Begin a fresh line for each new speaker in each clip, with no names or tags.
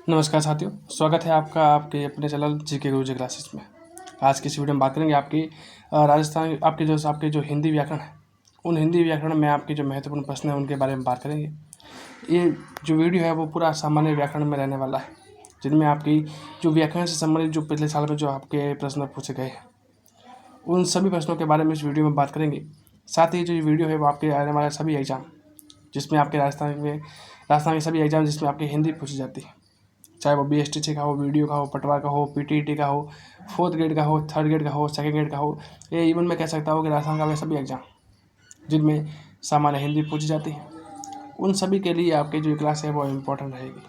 नमस्कार साथियों, स्वागत है आपका आपके अपने चैनल जीके गुरुजी क्लासेस में। आज की इस वीडियो में बात करेंगे आपकी राजस्थान आपके जो हिंदी व्याकरण है, उन हिंदी व्याकरण में आपके जो महत्वपूर्ण प्रश्न हैं उनके बारे में बात करेंगे। ये जो वीडियो है वो पूरा सामान्य व्याकरण में रहने वाला है, जिनमें आपकी जो व्याकरण से संबंधित जो पिछले साल में जो आपके प्रश्न पूछे गए हैं उन सभी प्रश्नों के बारे में इस वीडियो में बात करेंगे। साथ ही जो ये वीडियो है वो आपके आने वाले सभी एग्जाम, जिसमें आपके राजस्थान के सभी एग्जाम जिसमें आपकी हिंदी पूछी जाती है, चाहे वो BSTC का हो, वीडियो का हो, पटवा का हो, PTET का हो, 4th ग्रेड का हो, 3rd ग्रेड का हो, 2nd ग्रेड का हो, ये इवन मैं कह सकता हूँ कि राजस्थान का सभी एग्जाम जिनमें सामान्य हिंदी पूछी जाती है, उन सभी के लिए आपकी जो क्लास है वो इम्पोर्टेंट रहेगी,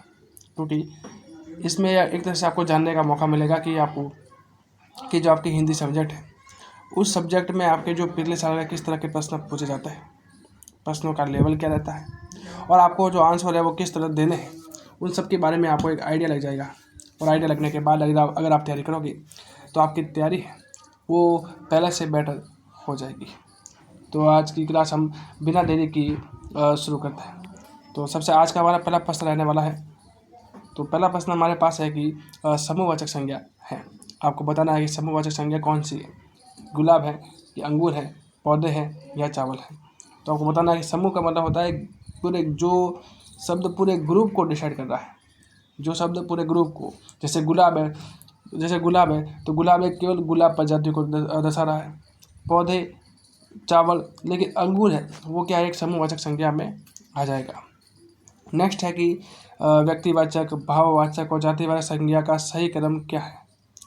क्योंकि इसमें एक तरह से आपको जानने का मौका मिलेगा कि जो आपकी हिंदी सब्जेक्ट है उस सब्जेक्ट में आपके जो पिछले साल में किस तरह के प्रश्न पूछे जाते हैं, प्रश्नों का लेवल क्या रहता है और आपको जो आंसर है वो किस तरह देने हैं, उन सब के बारे में आपको एक आइडिया लग जाएगा। और आइडिया लगने के बाद अगर आप तैयारी करोगे तो आपकी तैयारी है वो पहले से बेटर हो जाएगी। तो आज की क्लास हम बिना देरी की शुरू करते हैं। तो सबसे आज का हमारा पहला प्रश्न रहने वाला है। तो पहला प्रश्न हमारे पास है कि समूहवाचक संज्ञा है। आपको बताना है कि समूहवाचक संज्ञा कौन सी है, गुलाब है कि अंगूर है, पौधे हैं या चावल है। तो आपको बताना है कि समूह का मतलब होता है पूरे जो शब्द पूरे ग्रुप को डिसाइड कर रहा है, जो शब्द पूरे ग्रुप को, जैसे गुलाब है तो गुलाब एक केवल गुलाब प्रजाति को दर्शा रहा है, पौधे, चावल, लेकिन अंगूर है वो क्या है, एक समूहवाचक संज्ञा में आ जाएगा। नेक्स्ट है कि व्यक्तिवाचक, भाववाचक और जातिवाचक संज्ञा का सही क्रम क्या है।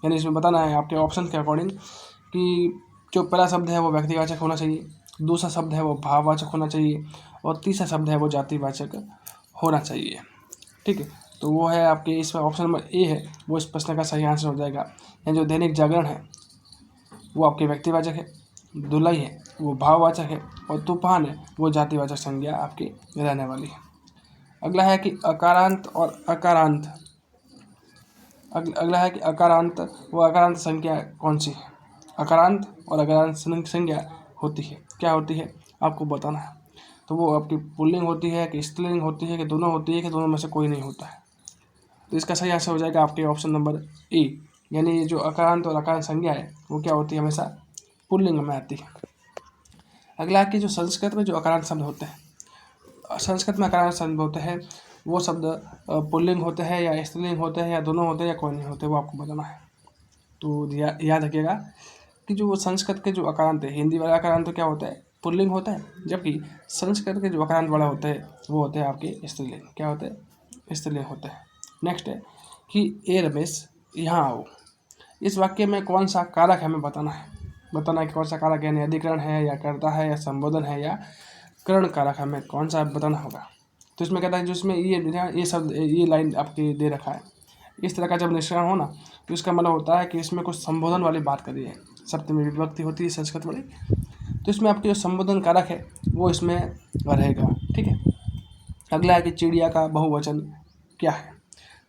यानी इसमें बताना है आपके ऑप्शन के अकॉर्डिंग कि जो पहला शब्द है वो व्यक्तिवाचक होना चाहिए, दूसरा शब्द है वो भाववाचक होना चाहिए और तीसरा शब्द है वो जातिवाचक होना चाहिए। ठीक है, तो वो है आपके इसमें ऑप्शन नंबर ए है वो इस प्रश्न का सही आंसर हो जाएगा। यानी जो दैनिक जागरण है वो आपके व्यक्तिवाचक है, धुलाई है वो भाववाचक है और तूफान है वो जातिवाचक संज्ञा आपकी रहने वाली है। अगला है कि अकारांत और अकारांत अगला है कि अकारांत वो अकारांत संज्ञा कौन सी है। अकारांत और अकारांत संज्ञा होती है, क्या होती है आपको बताना है। तो वो आपकी पुल्लिंग होती है कि स्त्रीलिंग होती है कि दोनों होती है कि दोनों में से कोई नहीं होता है। तो इसका सही आंसर हो जाएगा आपके ऑप्शन नंबर ए। यानी जो अकारांत और अकारांत संज्ञा है वो क्या होती है, हमेशा पुल्लिंग में आती है। अगला है कि जो संस्कृत में जो अकारांत शब्द होते हैं, संस्कृत में अकारांत शब्द होते हैं वो शब्द पुल्लिंग होते हैं या स्त्रीलिंग होते हैं या दोनों होते हैं या कोई नहीं होते, वो आपको बताना है। तो याद रखिएगा कि जो संस्कृत के जो अकारांत है, हिंदी वाला अकारांत तो क्या होता है, पुल्लिंग होता है, जबकि संस्कृत के जो अकारांत वाला होते हैं वो होते हैं आपके स्त्रीलिंग, क्या होते हैं, स्त्रीलिंग होते हैं। नेक्स्ट है कि ए रमेश यहाँ आओ। इस वाक्य में कौन सा कारक हमें बताना है कि कौन सा कारक, यानी अधिकरण है या कर्ता है या संबोधन है या करण कारक, हमें कौन सा बताना होगा। तो इसमें कहता है जो इसमें ये शब्द ये लाइन आपके दे रखा है, इस तरह का जब निष्करण हो ना तो इसका मतलब होता है कि इसमें कुछ संबोधन वाली बात करी है, सप्तमी विभक्ति होती है संस्कृत वाली, तो इसमें आपके जो संबोधन कारक है वो इसमें रहेगा। ठीक है, अगला है कि चिड़िया का बहुवचन क्या है।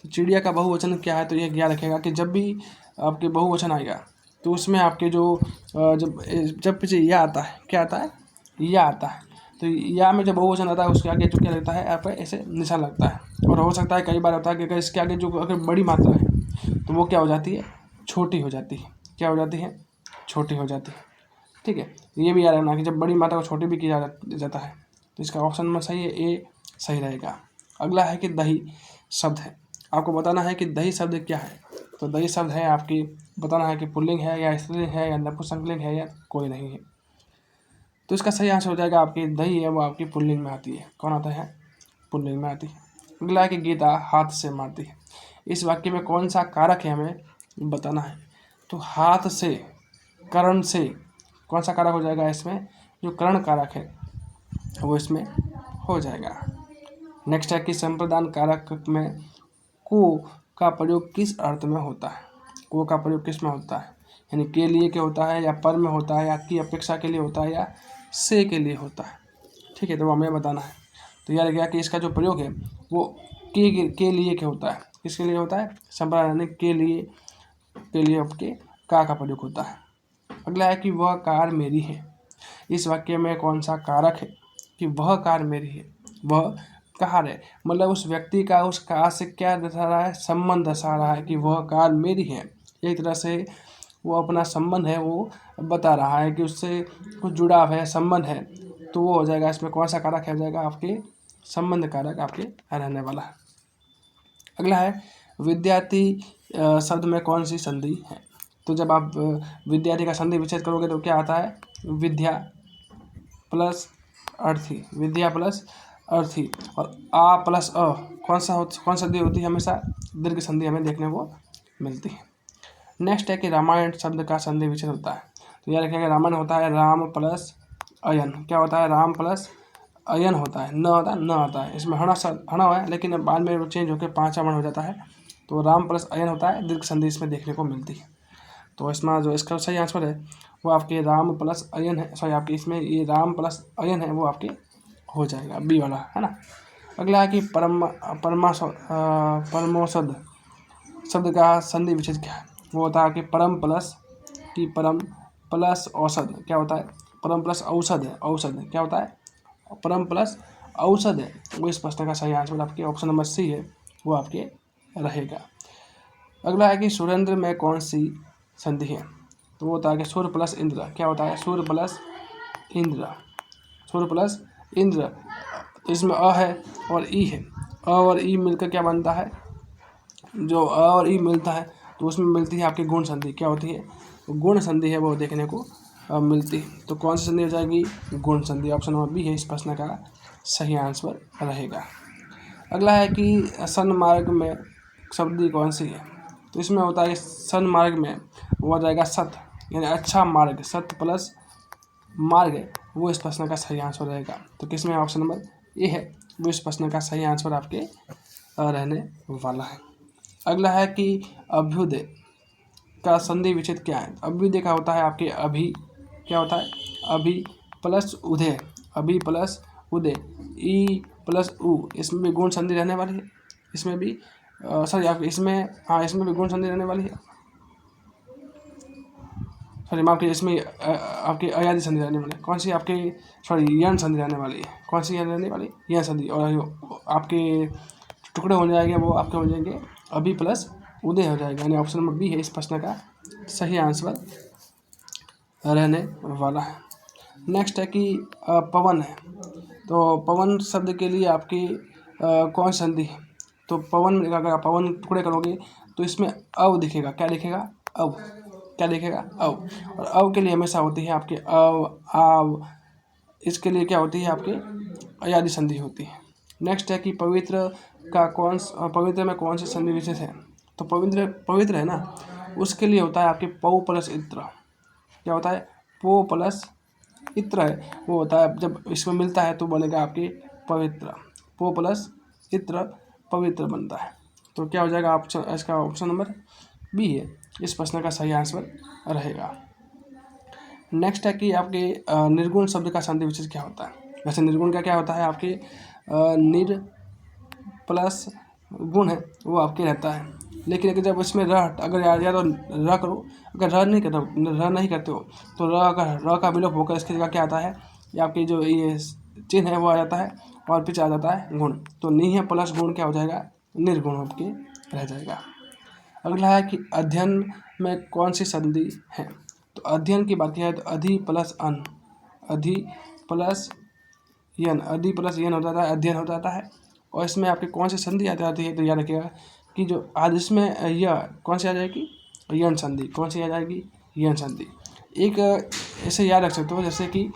तो चिड़िया का बहुवचन क्या है, तो यह ज्ञान रखेगा कि जब भी आपके बहुवचन आएगा तो उसमें आपके जो जब पीछे या आता है, क्या आता है, या आता है, तो या में जब बहुवचन आता है उसके आगे जो क्या लगता है, आप ऐसे निशान लगता है। और हो सकता है कई बार होता है कि अगर इसके आगे जो अगर बड़ी मात्रा है तो वो क्या हो जाती है, छोटी हो जाती है, क्या हो जाती है, छोटी हो जाती है। ठीक है, ये भी याद रखना कि जब बड़ी मात्रा को छोटी भी किया जाता है, तो इसका ऑप्शन में सही है ए सही रहेगा। अगला है कि दही शब्द है। आपको बताना है कि दही शब्द क्या है। तो दही शब्द है आपकी बताना है कि पुल्लिंग है या स्त्रीलिंग है या नपुंसकलिंग है या कोई नहीं है। तो इसका सही आंसर हो जाएगा आपकी दही है वो आपकी पुल्लिंग में आती है। कौन आता है, पुल्लिंग में आती है। अगला है कि गीता हाथ से मारती है। इस वाक्य में कौन सा कारक है हमें बताना है। तो हाथ से, करण से, कौन सा कारक हो जाएगा इसमें, जो करण कारक है वो इसमें हो जाएगा। नेक्स्ट है कि संप्रदान कारक में को का प्रयोग किस अर्थ में होता है। को का प्रयोग किस में होता है, यानी के लिए के होता है या पर में होता है या की अपेक्षा के लिए होता है या से के लिए होता है। ठीक है, तो वो हमें बताना है। तो याद रखिएगा कि इसका जो प्रयोग है वो के लिए के होता है, किसके लिए होता है, संप्रदान यानी के लिए आपके का प्रयोग होता है। अगला है कि वह कार मेरी है। इस वाक्य में कौन सा कारक है कि वह कार मेरी है, वह कार्य, मतलब उस व्यक्ति का उस कार्य से क्या दर्शा रहा है, संबंध दर्शा रहा है कि वह कार्य मेरी है। एक तरह से वो अपना संबंध है वो बता रहा है कि उससे कुछ जुड़ाव है, संबंध है, तो वो हो जाएगा। इसमें कौन सा कारक हो जाएगा, आपके संबंध कारक आपके रहने वाला है। अगला है विद्यार्थी शब्द में कौन सी संधि है। तो जब आप विद्यार्थी का संधि विच्छेद करोगे तो क्या आता है, विद्या प्लस अर्थी, विद्या प्लस अर्थी, और आ प्लस अ कौन संधि होती है, हमेशा दीर्घ संधि हमें देखने को मिलती है। नेक्स्ट है कि रामायण शब्द का संधि विच्छेद होता है। तो याद रखिएगा, रामायण होता है राम प्लस अयन। क्या होता है, राम प्लस अयन होता है, न होता है, न आता है। इसमें हना है, लेकिन बाद में चेंज होकर पांचवा वर्ण हो जाता है। तो राम प्लस अयन होता है, दीर्घ संधि इसमें देखने को मिलती है। तो इसमें जो इसका सही आंसर है वो आपके राम प्लस अयन है, सॉरी आपके इसमें ये राम प्लस अयन है, वो आपके हो जाएगा बी वाला, है ना। अगला है कि परमोषद शब्द का संधि विच्छेद क्या है। वो होता है कि परम प्लस औषध। क्या होता है, परम प्लस औषध है, औषध क्या होता है, परम प्लस औषध है। वो इस प्रश्न का सही आंसर आपके ऑप्शन नंबर सी है, वो आपके रहेगा। अगला है कि सुरेंद्र में कौन सी संधि है। तो वो होता है कि सूर्य प्लस इंद्र। क्या होता है, सूर्य प्लस इंद्र, सूर्य प्लस इंद्र। तो इसमें अ है और ई है, अ और ई मिलकर क्या बनता है, जो अ और ई मिलता है तो उसमें मिलती है आपकी गुण संधि। क्या होती है, गुण संधि है वो देखने को मिलती है। तो कौन सी संधि हो जाएगी, गुण संधि। ऑप्शन नंबर बी है इस प्रश्न का सही आंसर रहेगा। अगला है कि सन्मार्ग में शब्द कौन सी है। तो इसमें होता है सन्मार्ग में वो हो जाएगा सत, यानी अच्छा मार्ग, सत प्लस मार्ग है, वो इस प्रश्न का सही आंसर रहेगा। तो किसमें ऑप्शन नंबर ए है, वो इस प्रश्न का सही आंसर आपके रहने वाला है। अगला है कि अभ्युदय का संधि विच्छेद क्या है। अभ्युदय का होता है आपके अभी, क्या होता है, अभी प्लस उदय, अभी प्लस उदय, ई प्लस उ। इसमें भी गुण संधि रहने वाली है, इसमें भी सॉरी आपके इसमें, हाँ इसमें भी गुण संधि रहने वाली है, सॉरी आपके इसमें आपकी अयादि संधि रहने वाली है। कौन सी आपकी, सॉरी यन संधि रहने वाली है। कौन सी यन रहने वाली, यन संधि। और आपके टुकड़े हो जाएंगे वो आपके हो जाएंगे अभी प्लस उदय हो जाएगा, यानी ऑप्शन नंबर बी है इस प्रश्न का सही आंसर रहने वाला है। नेक्स्ट है कि पवन है। तो पवन शब्द के लिए आपकी कौन संधि है। तो पवन में अगर आप पवन टुकड़े करोगे तो इसमें अव दिखेगा। क्या दिखेगा, अव। क्या दिखेगा, अव। और अव के लिए हमेशा होती है आपके अव आव, इसके लिए क्या होती है आपकी अयादि संधि होती है। नेक्स्ट है कि पवित्र में कौन सी संधि विशेष है। तो पवित्र है ना, उसके लिए होता है आपके पौ प्लस इत्र। क्या होता है, पो प्लस इत्र है, वो होता है जब इसमें मिलता है तो बनेगा आपकी पवित्र, पो प्लस इत्र पवित्र बनता है। तो क्या हो जाएगा ऑप्शन, इसका ऑप्शन नंबर बी है इस प्रश्न का सही आंसर रहेगा। नेक्स्ट है कि आपके निर्गुण शब्द का संधि विच्छेद क्या होता है। वैसे निर्गुण का क्या होता है, आपके निर प्लस गुण है वो आपके रहता है, लेकिन अगर जब इसमें अगर या तो र करो, अगर र नहीं करते हो तो अगर र का विलोप होकर इसकी जगह क्या आता है, ये आपकी जो ये चिन्ह है वो आ जाता है और पीछे आ जाता है गुण। तो नहीं है प्लस गुण क्या हो जाएगा, निर्गुण आपके रह जाएगा। अगला है कि अध्ययन में कौन सी संधि है। तो अध्ययन की बात किया है तो अधि प्लस अन, अधि प्लस यन, अधि प्लस यन हो जाता है, अध्ययन हो जाता है। और इसमें आपकी कौन सी संधि आ जाती है, तो याद रखिएगा कि जो आज इसमें यह कौन सी आ जाएगी, यन संधि। कौन सी आ जाएगी, यन संधि। एक ऐसे याद रख सकते हो जैसे कि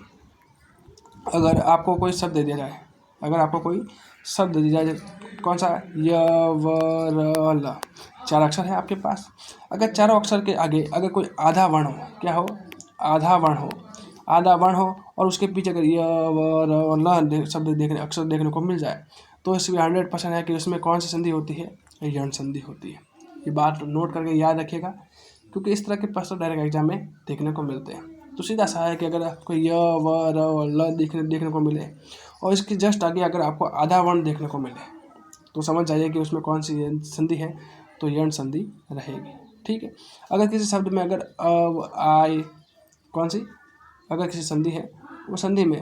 अगर आपको कोई शब्द दे दिया जाए, अगर आपको कोई शब्द दिया जाए, कौन सा, य व र ल, 4 अक्षर है आपके पास। अगर चारों अक्षर के आगे अगर कोई आधा वर्ण हो, क्या हो, आधा वर्ण हो और उसके पीछे अगर य व र ल शब्द अक्षर देखने को मिल जाए तो इसमें 100% है कि उसमें कौन सी संधि होती है, यण संधि होती है। ये बात नोट करके याद रखिएगा क्योंकि इस तरह के प्रश्न डायरेक्ट एग्जाम में देखने को मिलते हैं। तो सीधा सा है कि अगर आपको य व र ल देखने को मिले और इसके जस्ट आगे अगर आपको आधा वर्ण देखने को मिले तो समझ जाइए कि उसमें कौन सी संधि है, तो यण संधि रहेगी। ठीक है। अगर किसी शब्द में अगर आय, कौन सी, अगर किसी संधि है वो संधि में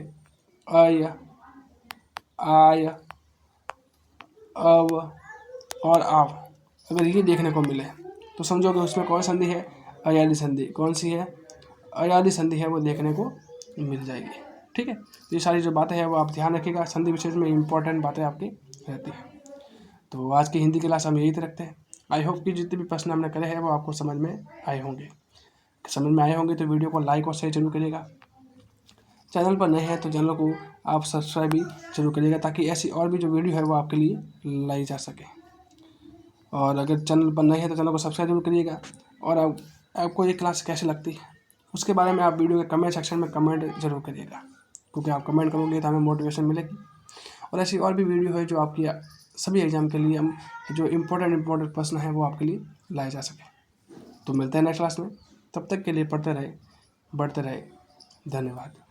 अय आय अब और आप अगर ये देखने को मिले तो समझो कि उसमें कौन संधि है, अयाली संधि। कौन सी है, अयाली संधि है, वो देखने को मिल जाएगी। ठीक है, तो ये सारी जो बातें हैं वो आप ध्यान रखिएगा, संधि विशेष में इंपॉर्टेंट बातें आपकी रहती हैं। तो आज की हिंदी क्लास हम यही रखते हैं। आई होप कि जितने भी प्रश्न हमने करे हैं वो आपको समझ में आए होंगे। तो वीडियो को लाइक और शेयर जरूर करिएगा। चैनल पर नए हैं तो चैनल को आप सब्सक्राइब भी जरूर करिएगा, ताकि ऐसी और भी जो वीडियो है वो आपके लिए लाई जा सके। और अगर चैनल पर नए हैं तो चैनल को सब्सक्राइब जरूर करिएगा। और आपको ये क्लास कैसी लगती है उसके बारे में आप वीडियो के कमेंट सेक्शन में कमेंट जरूर करिएगा, क्योंकि आप कमेंट करोगे तो हमें मोटिवेशन मिलेगी। और ऐसी और भी वीडियो है जो आपकी सभी एग्जाम के लिए हम जो इम्पोर्टेंट प्रश्न है वो आपके लिए लाए जा सके। तो मिलते हैं नेक्स्ट क्लास में, तब तक के लिए पढ़ते रहे, बढ़ते रहे। धन्यवाद।